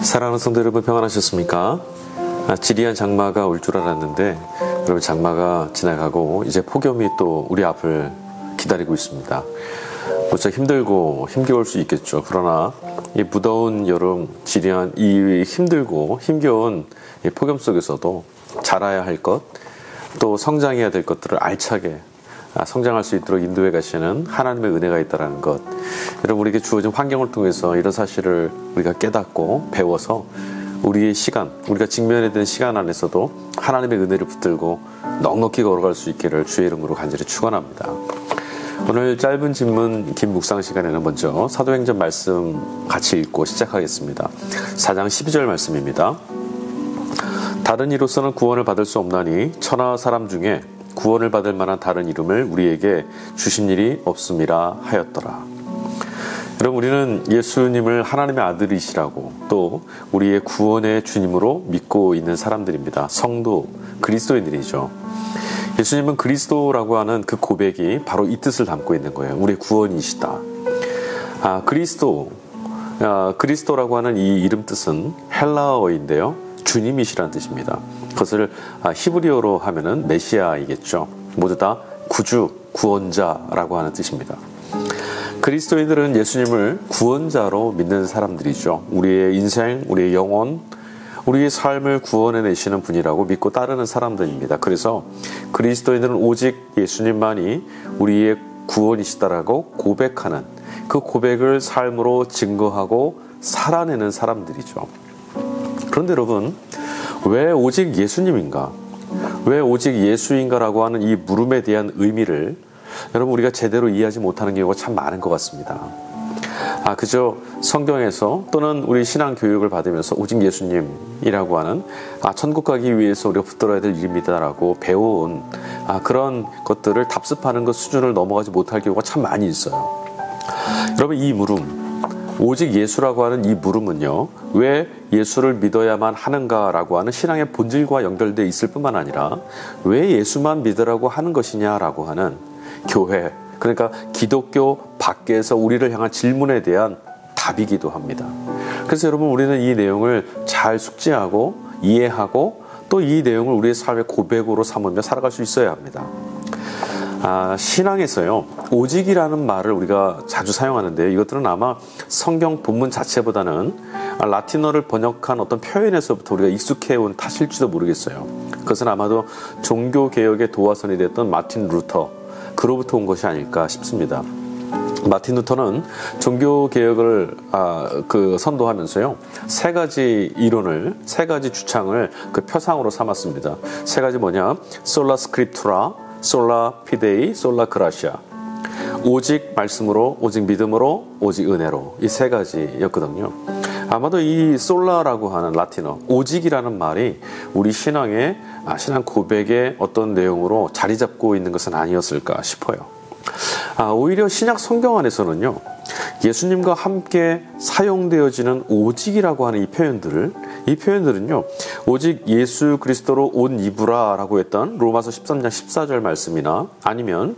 사랑하는 성도 여러분, 평안하셨습니까? 지리한 장마가 올 줄 알았는데 여러분, 장마가 지나가고 이제 폭염이 또 우리 앞을 기다리고 있습니다. 무척 힘들고 힘겨울 수 있겠죠. 그러나 이 무더운 여름, 지리한 이 힘들고 힘겨운 이 폭염 속에서도 자라야 할 것, 또 성장해야 될 것들을 알차게 성장할 수 있도록 인도해 가시는 하나님의 은혜가 있다는 것, 여러분, 우리에게 주어진 환경을 통해서 이런 사실을 우리가 깨닫고 배워서 우리의 시간, 우리가 직면해야 되는 시간 안에서도 하나님의 은혜를 붙들고 넉넉히 걸어갈 수 있기를 주의 이름으로 간절히 축원합니다. 오늘 짧은 질문 긴 묵상 시간에는 먼저 사도행전 말씀 같이 읽고 시작하겠습니다. 4장 12절 말씀입니다. 다른 이로서는 구원을 받을 수 없나니 천하 사람 중에 구원을 받을 만한 다른 이름을 우리에게 주신 일이 없음이라 하였더라. 여러분, 우리는 예수님을 하나님의 아들이시라고 또 우리의 구원의 주님으로 믿고 있는 사람들입니다. 성도, 그리스도인들이죠. 예수님은 그리스도라고 하는 그 고백이 바로 이 뜻을 담고 있는 거예요. 우리의 구원이시다. 그리스도라고 하는 이 이름 뜻은 헬라어인데요, 주님이시라는 뜻입니다. 그것을 히브리어로 하면은 메시아이겠죠. 모두 다 구주, 구원자라고 하는 뜻입니다. 그리스도인들은 예수님을 구원자로 믿는 사람들이죠. 우리의 인생, 우리의 영혼, 우리의 삶을 구원해내시는 분이라고 믿고 따르는 사람들입니다. 그래서 그리스도인들은 오직 예수님만이 우리의 구원이시다라고 고백하는, 그 고백을 삶으로 증거하고 살아내는 사람들이죠. 그런데 여러분, 왜 오직 예수님인가? 왜 오직 예수인가라고 하는 이 물음에 대한 의미를 여러분, 우리가 제대로 이해하지 못하는 경우가 참 많은 것 같습니다. 그저 성경에서 또는 우리 신앙 교육을 받으면서 오직 예수님이라고 하는 천국 가기 위해서 우리가 붙들어야 될 일입니다라고 배워온 그런 것들을 답습하는 것 수준을 넘어가지 못할 경우가 참 많이 있어요. 여러분, 이 물음, 오직 예수라고 하는 이 물음은요, 왜 예수를 믿어야만 하는가라고 하는 신앙의 본질과 연결되어 있을 뿐만 아니라 왜 예수만 믿으라고 하는 것이냐라고 하는 교회, 그러니까 기독교 밖에서 우리를 향한 질문에 대한 답이기도 합니다. 그래서 여러분, 우리는 이 내용을 잘 숙지하고 이해하고 또 이 내용을 우리의 삶의 고백으로 삼으며 살아갈 수 있어야 합니다. 신앙에서요, 오직이라는 말을 우리가 자주 사용하는데요, 이것들은 아마 성경 본문 자체보다는 라틴어를 번역한 어떤 표현에서부터 우리가 익숙해온 탓일지도 모르겠어요. 그것은 아마도 종교개혁의 도화선이 됐던 마틴 루터, 그로부터 온 것이 아닐까 싶습니다. 마틴 루터는 종교개혁을 선도하면서요, 세 가지 이론을, 세 가지 주창을 그 표상으로 삼았습니다. 세 가지 뭐냐? 솔라 스크립투라, 솔라 피데이, 솔라 그라시아. 오직 말씀으로, 오직 믿음으로, 오직 은혜로. 이 세 가지였거든요. 아마도 이 솔라라고 하는 라틴어, 오직이라는 말이 우리 신앙의 신앙 고백의 어떤 내용으로 자리 잡고 있는 것은 아니었을까 싶어요. 오히려 신약 성경 안에서는요, 예수님과 함께 사용되어지는 오직이라고 하는 이 표현들은요, 오직 예수 그리스도로 옷 입으라라고 했던 로마서 13장 14절 말씀이나 아니면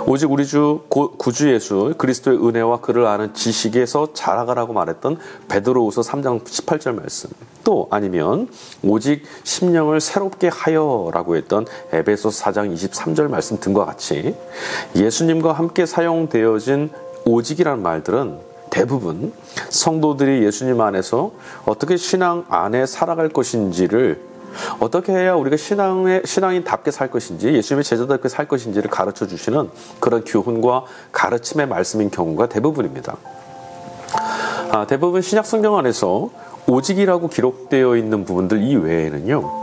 오직 우리 주 구주 예수 그리스도의 은혜와 그를 아는 지식에서 자라가라고 말했던 베드로후서 3장 18절 말씀, 또 아니면 오직 심령을 새롭게 하여라고 했던 에베소서 4장 23절 말씀 등과 같이 예수님과 함께 사용되어진 오직이라는 말들은 대부분 성도들이 예수님 안에서 어떻게 신앙 안에 살아갈 것인지를, 어떻게 해야 우리가 신앙인답게 살 것인지, 예수님의 제자답게 살 것인지를 가르쳐 주시는 그런 교훈과 가르침의 말씀인 경우가 대부분입니다. 대부분 신약 성경 안에서 오직이라고 기록되어 있는 부분들 이외에는요,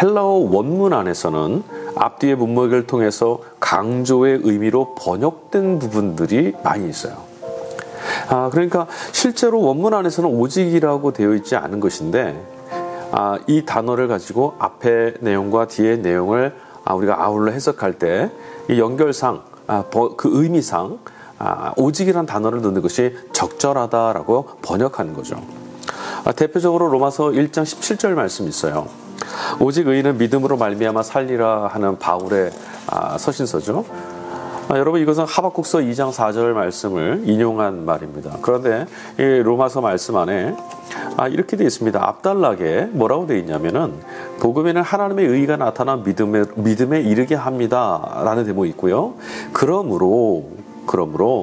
헬라어 원문 안에서는 앞뒤의 문맥을 통해서 강조의 의미로 번역된 부분들이 많이 있어요. 그러니까 실제로 원문 안에서는 오직이라고 되어 있지 않은 것인데, 이 단어를 가지고 앞의 내용과 뒤의 내용을 우리가 아울러 해석할 때 이 연결상, 그 의미상 오직이라는 단어를 넣는 것이 적절하다라고 번역하는 거죠. 대표적으로 로마서 1장 17절 말씀이 있어요. 오직 의인은 믿음으로 말미암아 살리라 하는 바울의 서신서죠. 여러분 이것은 하박국서 2장 4절 말씀을 인용한 말입니다. 그런데 이 로마서 말씀 안에 이렇게 되어 있습니다. 앞달락에 뭐라고 되어 있냐면은 복음에는 하나님의 의가 나타나 믿음에 이르게 합니다 라는 대목이 있고요. 그러므로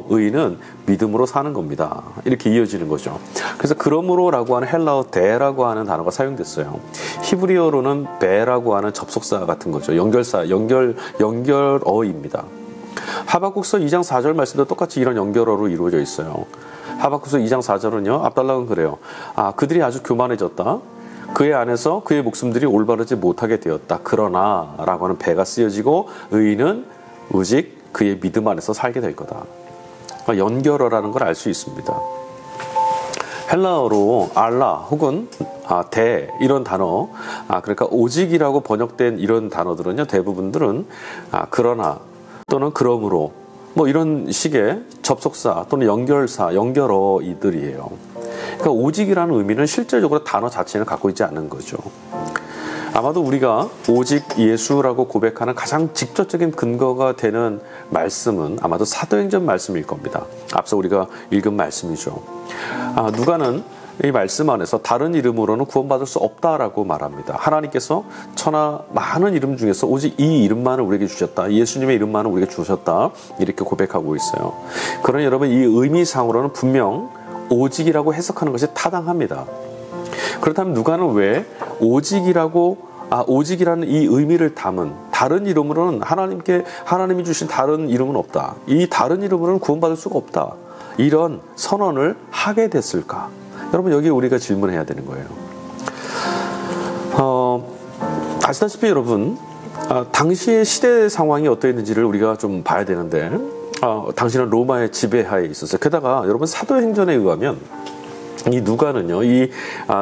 의인은 믿음으로 사는 겁니다. 이렇게 이어지는 거죠. 그래서 그러므로라고 하는 헬라어 데라고 하는 단어가 사용됐어요. 히브리어로는 베라고 하는 접속사 같은 거죠. 연결어입니다. 하박국서 2장 4절 말씀도 똑같이 이런 연결어로 이루어져 있어요. 하박국서 2장 4절은요. 앞달락은 그래요. 그들이 아주 교만해졌다. 그의 안에서 그의 목숨들이 올바르지 못하게 되었다. 그러나 라고 하는 배가 쓰여지고 의인은 오직 그의 믿음 안에서 살게 될 거다. 연결어라는 걸 알 수 있습니다. 헬라어로 알라 혹은 대 이런 단어, 그러니까 오직이라고 번역된 이런 단어들은요. 대부분들은 그러나 또는 그러므로 뭐 이런 식의 접속사 또는 연결어이들이에요. 그러니까 오직이라는 의미는 실제적으로 단어 자체는 갖고 있지 않는 거죠. 아마도 우리가 오직 예수라고 고백하는 가장 직접적인 근거가 되는 말씀은 아마도 사도행전 말씀일 겁니다. 앞서 우리가 읽은 말씀이죠. 누가는 이 말씀 안에서 다른 이름으로는 구원받을 수 없다라고 말합니다. 하나님께서 천하 많은 이름 중에서 오직 이 이름만을 우리에게 주셨다. 예수님의 이름만을 우리에게 주셨다. 이렇게 고백하고 있어요. 그러나 여러분 이 의미상으로는 분명 오직이라고 해석하는 것이 타당합니다. 그렇다면 누가는 왜 오직이라는 이 의미를 담은 다른 이름으로는 하나님이 주신 다른 이름은 없다. 이 다른 이름으로는 구원받을 수가 없다. 이런 선언을 하게 됐을까? 여러분 여기 우리가 질문해야 되는 거예요. 아시다시피 여러분 당시의 시대 상황이 어떠했는지를 우리가 좀 봐야 되는데 당시는 로마의 지배하에 있었어요. 게다가 여러분 사도행전에 의하면 이 누가는요,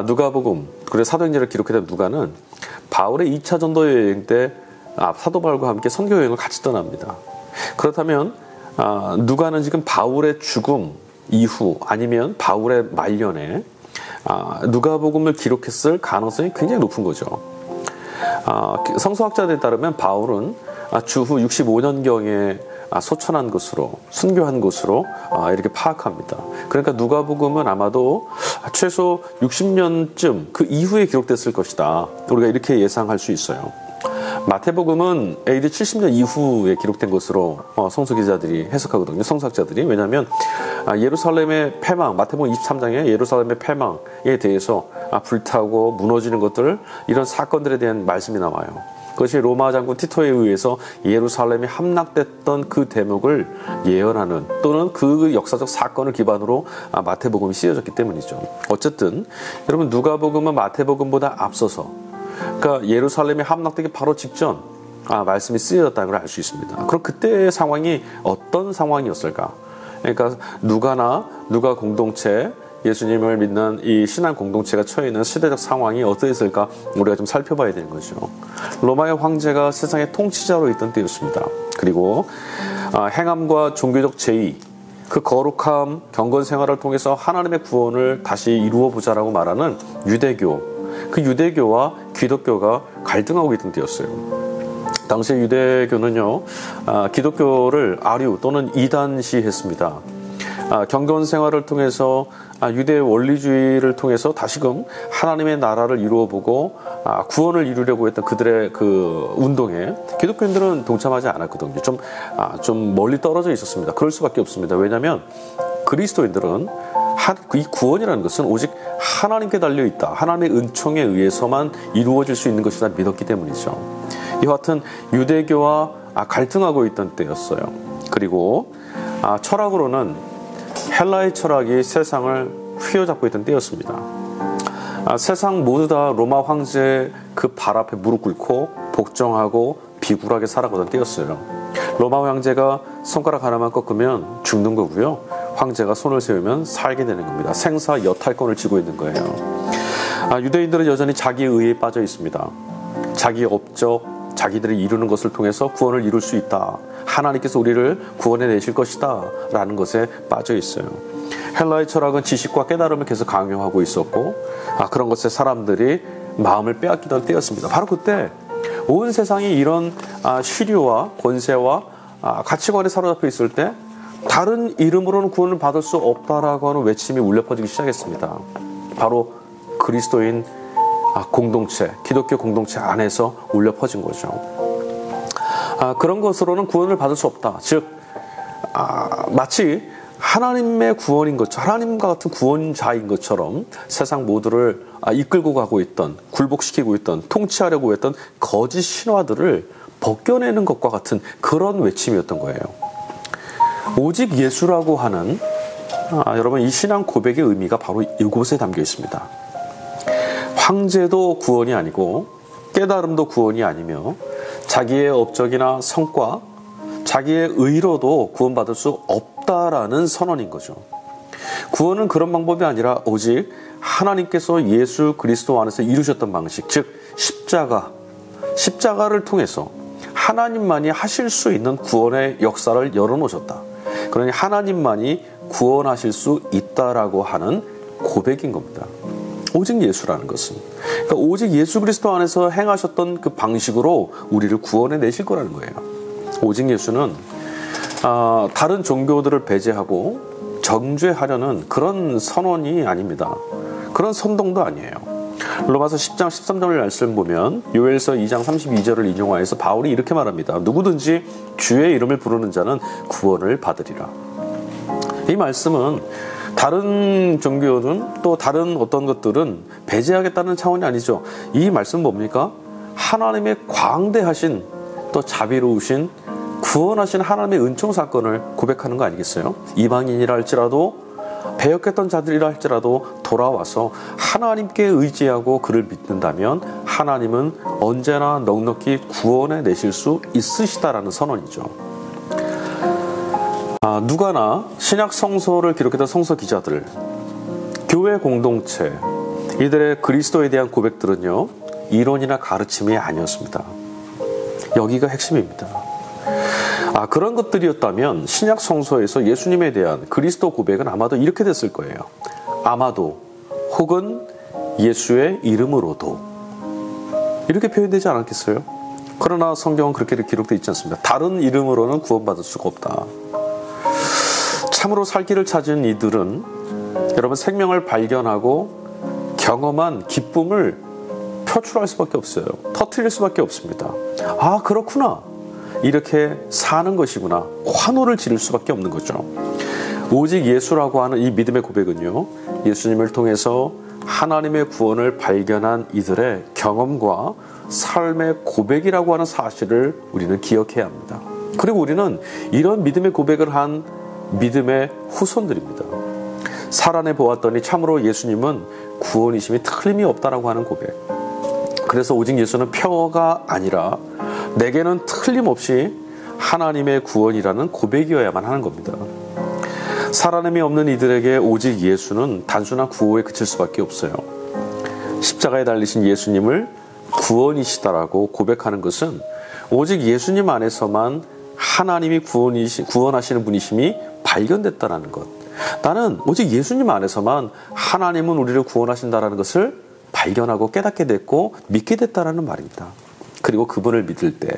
누가복음, 그래서 사도행전을 기록했던 누가는 바울의 2차 전도 여행 때 사도 바울과 함께 선교 여행을 같이 떠납니다. 그렇다면 누가는 지금 바울의 죽음 이후 아니면 바울의 말년에 누가복음을 기록했을 가능성이 굉장히 높은 거죠. 성서학자들에 따르면 바울은 주후 65년경에 소천한 것으로 순교한 것으로 이렇게 파악합니다. 그러니까 누가복음은 아마도 최소 60년쯤 그 이후에 기록됐을 것이다. 우리가 이렇게 예상할 수 있어요. 마태복음은 AD 70년 이후에 기록된 것으로 성서 기자들이 해석하거든요. 성서학자들이. 왜냐하면 예루살렘의 패망, 마태복음 23장에 예루살렘의 패망에 대해서 불타고 무너지는 것들, 이런 사건들에 대한 말씀이 나와요. 그것이 로마 장군 티토에 의해서 예루살렘이 함락됐던 그 대목을 예언하는 또는 그 역사적 사건을 기반으로 마태복음이 쓰여졌기 때문이죠. 어쨌든 여러분 누가복음은 마태복음보다 앞서서, 그러니까 예루살렘이 함락되기 바로 직전 말씀이 쓰여졌다는 걸 알 수 있습니다. 그럼 그때의 상황이 어떤 상황이었을까? 그러니까 누가 공동체, 예수님을 믿는 이 신앙 공동체가 처해 있는 시대적 상황이 어떠했을까 우리가 좀 살펴봐야 되는 거죠. 로마의 황제가 세상의 통치자로 있던 때였습니다. 그리고 행함과 종교적 제의, 그 거룩함, 경건 생활을 통해서 하나님의 구원을 다시 이루어 보자라고 말하는 유대교, 그 유대교와 기독교가 갈등하고 있던 때였어요. 당시 유대교는요, 기독교를 아류 또는 이단시했습니다. 경건 생활을 통해서 유대 원리주의를 통해서 다시금 하나님의 나라를 이루어보고 구원을 이루려고 했던 그들의 그 운동에 기독교인들은 동참하지 않았거든요. 좀 멀리 떨어져 있었습니다. 그럴 수밖에 없습니다. 왜냐하면 그리스도인들은 이 구원이라는 것은 오직 하나님께 달려있다. 하나님의 은총에 의해서만 이루어질 수 있는 것이다 믿었기 때문이죠. 이와 같은 유대교와 갈등하고 있던 때였어요. 그리고 철학으로는 헬라의 철학이 세상을 휘어잡고 있던 때였습니다. 세상 모두 다 로마 황제의 그 발 앞에 무릎 꿇고 복종하고 비굴하게 살아가던 때였어요. 로마 황제가 손가락 하나만 꺾으면 죽는 거고요. 황제가 손을 세우면 살게 되는 겁니다. 생사 여탈권을 쥐고 있는 거예요. 유대인들은 여전히 자기의 의에 빠져 있습니다. 자기 업적, 자기들이 이루는 것을 통해서 구원을 이룰 수 있다. 하나님께서 우리를 구원해 내실 것이다 라는 것에 빠져 있어요. 헬라의 철학은 지식과 깨달음을 계속 강요하고 있었고 그런 것에 사람들이 마음을 빼앗기던 때였습니다. 바로 그때 온 세상이 이런 시류와 권세와 가치관에 사로잡혀 있을 때 다른 이름으로는 구원을 받을 수 없다라고 하는 외침이 울려 퍼지기 시작했습니다. 바로 그리스도인 공동체, 기독교 공동체 안에서 울려 퍼진 거죠. 그런 것으로는 구원을 받을 수 없다. 즉 마치 하나님의 구원인 것처럼, 하나님과 같은 구원자인 것처럼 세상 모두를 이끌고 가고 있던, 굴복시키고 있던, 통치하려고 했던 거짓 신화들을 벗겨내는 것과 같은 그런 외침이었던 거예요. 오직 예수라고 하는 여러분, 이 신앙 고백의 의미가 바로 이곳에 담겨 있습니다. 황제도 구원이 아니고 깨달음도 구원이 아니며 자기의 업적이나 성과, 자기의 의로도 구원받을 수 없다라는 선언인 거죠. 구원은 그런 방법이 아니라 오직 하나님께서 예수 그리스도 안에서 이루셨던 방식, 즉 십자가를 통해서 하나님만이 하실 수 있는 구원의 역사를 열어놓으셨다. 그러니 하나님만이 구원하실 수 있다라고 하는 고백인 겁니다. 오직 예수라는 것은, 그러니까 오직 예수 그리스도 안에서 행하셨던 그 방식으로 우리를 구원해 내실 거라는 거예요. 오직 예수는 다른 종교들을 배제하고 정죄하려는 그런 선언이 아닙니다. 그런 선동도 아니에요. 로마서 10장 13절의 말씀 보면 요엘서 2장 32절을 인용하여서 바울이 이렇게 말합니다. 누구든지 주의 이름을 부르는 자는 구원을 받으리라. 이 말씀은 다른 종교는 또 다른 어떤 것들은 배제하겠다는 차원이 아니죠. 이 말씀 뭡니까? 하나님의 광대하신 또 자비로우신 구원하신 하나님의 은총 사건을 고백하는 거 아니겠어요? 이방인이라 할지라도 배역했던 자들이라 할지라도 돌아와서 하나님께 의지하고 그를 믿는다면 하나님은 언제나 넉넉히 구원해 내실 수 있으시다라는 선언이죠. 누가나 신약 성서를 기록했던 성서 기자들, 교회 공동체, 이들의 그리스도에 대한 고백들은요, 이론이나 가르침이 아니었습니다. 여기가 핵심입니다. 그런 것들이었다면 신약 성서에서 예수님에 대한 그리스도 고백은 아마도 이렇게 됐을 거예요. 아마도, 혹은 예수의 이름으로도, 이렇게 표현되지 않았겠어요? 그러나 성경은 그렇게 기록되어 있지 않습니다. 다른 이름으로는 구원받을 수가 없다. 참으로 살 길을 찾은 이들은 여러분, 생명을 발견하고 경험한 기쁨을 표출할 수밖에 없어요. 터뜨릴 수밖에 없습니다. 그렇구나, 이렇게 사는 것이구나, 환호를 지를 수밖에 없는 거죠. 오직 예수라고 하는 이 믿음의 고백은요, 예수님을 통해서 하나님의 구원을 발견한 이들의 경험과 삶의 고백이라고 하는 사실을 우리는 기억해야 합니다. 그리고 우리는 이런 믿음의 고백을 한 믿음의 후손들입니다. 살아내 보았더니 참으로 예수님은 구원이심이 틀림이 없다라고 하는 고백. 그래서 오직 예수는 표어가 아니라 내게는 틀림없이 하나님의 구원이라는 고백이어야만 하는 겁니다. 살아남이 없는 이들에게 오직 예수는 단순한 구호에 그칠 수밖에 없어요. 십자가에 달리신 예수님을 구원이시다라고 고백하는 것은 오직 예수님 안에서만 하나님이 구원하시는 분이심이 발견됐다라는 것. 나는 오직 예수님 안에서만 하나님은 우리를 구원하신다라는 것을 발견하고 깨닫게 됐고 믿게 됐다라는 말입니다. 그리고 그분을 믿을 때,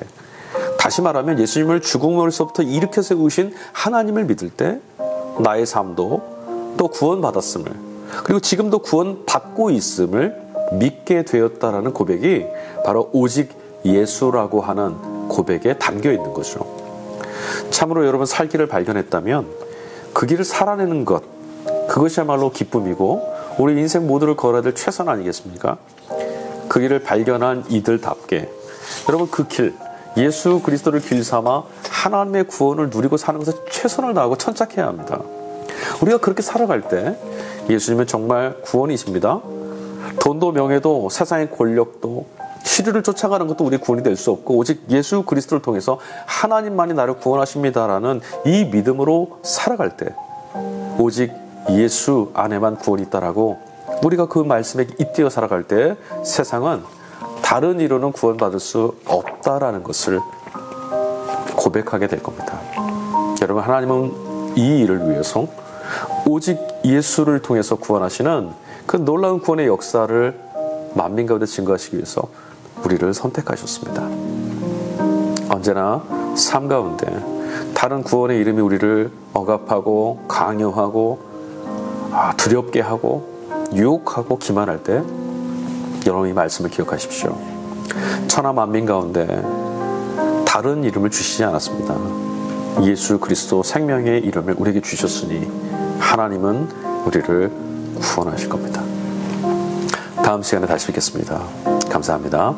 다시 말하면 예수님을 죽음으로부터 일으켜 세우신 하나님을 믿을 때 나의 삶도 또 구원받았음을, 그리고 지금도 구원받고 있음을 믿게 되었다라는 고백이 바로 오직 예수라고 하는 고백에 담겨 있는 거죠. 참으로 여러분, 살 길을 발견했다면 그 길을 살아내는 것, 그것이야말로 기쁨이고 우리 인생 모두를 걸어야 될 최선 아니겠습니까? 그 길을 발견한 이들답게 여러분, 그 길, 예수 그리스도를 길 삼아 하나님의 구원을 누리고 사는 것에 최선을 다하고 천착해야 합니다. 우리가 그렇게 살아갈 때 예수님은 정말 구원이십니다. 돈도 명예도 세상의 권력도 시류를 쫓아가는 것도 우리 구원이 될 수 없고 오직 예수 그리스도를 통해서 하나님만이 나를 구원하십니다라는 이 믿음으로 살아갈 때 오직 예수 안에만 구원이 있다라고 우리가 그 말씀에 잇대어 살아갈 때 세상은 다른 이로는 구원받을 수 없다라는 것을 고백하게 될 겁니다. 여러분, 하나님은 이 일을 위해서 오직 예수를 통해서 구원하시는 그 놀라운 구원의 역사를 만민 가운데 증거하시기 위해서 우리를 선택하셨습니다. 언제나 삶 가운데 다른 구원의 이름이 우리를 억압하고 강요하고 두렵게 하고 유혹하고 기만할 때 여러분 이 말씀을 기억하십시오. 천하 만민 가운데 다른 이름을 주시지 않았습니다. 예수 그리스도 생명의 이름을 우리에게 주셨으니 하나님은 우리를 구원하실 겁니다. 다음 시간에 다시 뵙겠습니다. 감사합니다.